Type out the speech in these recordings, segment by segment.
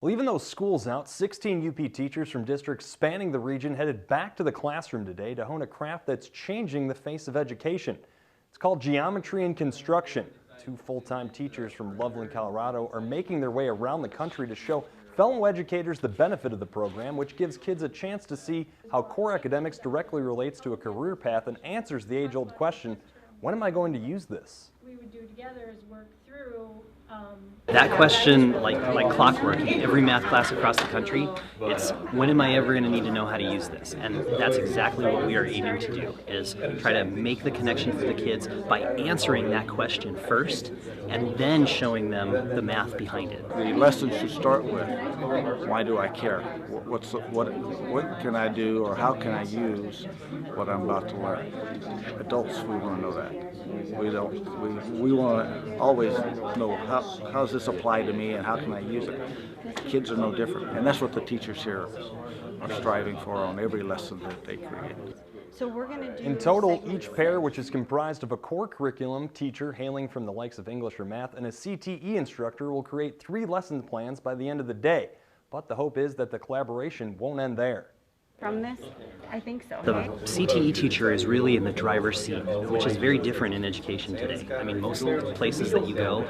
Well, even though school's out, 16 UP teachers from districts spanning the region headed back to the classroom today to hone a craft that's changing the face of education. It's called geometry and construction. Two full-time teachers from Loveland, Colorado are making their way around the country to show fellow educators the benefit of the program, which gives kids a chance to see how core academics directly relates to a career path and answers the age-old question, when am I going to use this? We would do together is work through that question, like clockwork, in every math class across the country, it's when am I ever going to need to know how to use this? And that's exactly what we are aiming to do, is try to make the connection for the kids by answering that question first and then showing them the math behind it. The lesson should start with, why do I care? What can I do, or how can I use what I'm about to learn? Adults, we want to know that. We want to always know how does this apply to me and how can I use it. Kids are no different, and that's what the teachers here are striving for on every lesson that they create. So we're going to do in total, each pair, which is comprised of a core curriculum teacher hailing from the likes of English or math and a CTE instructor, will create 3 lesson plans by the end of the day. But the hope is that the collaboration won't end there. From this? I think so. The CTE teacher is really in the driver's seat, which is very different in education today. I mean, most places that you go,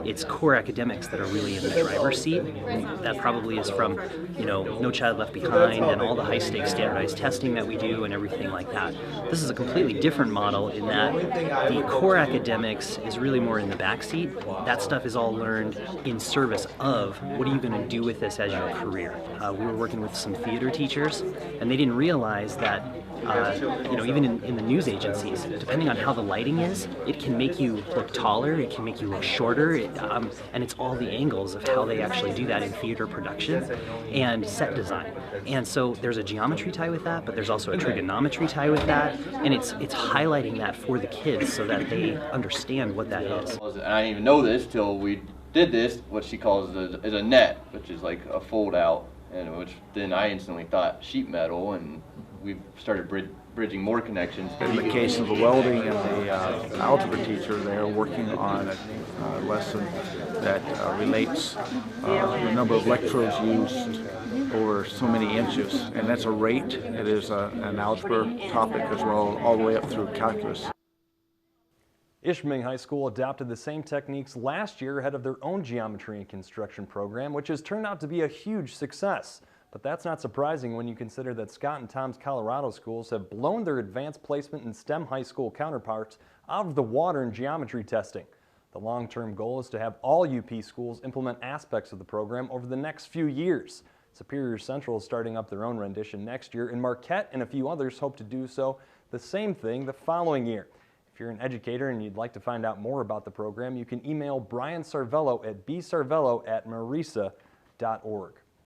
it's core academics that are really in the driver's seat. And that probably is from, No Child Left Behind and all the high-stakes standardized testing that we do and everything like that. This is a completely different model in that the core academics is really more in the back seat. That stuff is all learned in service of what are you going to do with this as your career. We were working with some theater teachers, and they didn't realize that, even in the news agencies, depending on how the lighting is, it can make you look taller, it can make you look shorter, and it's all the angles of how they actually do that in theater production and set design. And so there's a geometry tie with that, but there's also a trigonometry tie with that, and it's highlighting that for the kids so that they understand what that is. And I didn't even know this till we did this, what she calls is a net, which is like a fold out. And which then I instantly thought sheet metal, and we've started bridging more connections. In the case of the welding and the algebra teacher, they're working on a lesson that relates the number of electrodes used over so many inches, and that's a rate. It is an algebra topic as well, all the way up through calculus. Ishpeming High School adopted the same techniques last year ahead of their own geometry and construction program, which has turned out to be a huge success. But that's not surprising when you consider that Scott and Tom's Colorado schools have blown their advanced placement in STEM high school counterparts out of the water in geometry testing. The long-term goal is to have all UP schools implement aspects of the program over the next few years. Superior Central is starting up their own rendition next year, and Marquette and a few others hope to do so the same thing the following year. If you're an educator and you'd like to find out more about the program, you can email Brian Sarvello at bsarvello@marisa.org.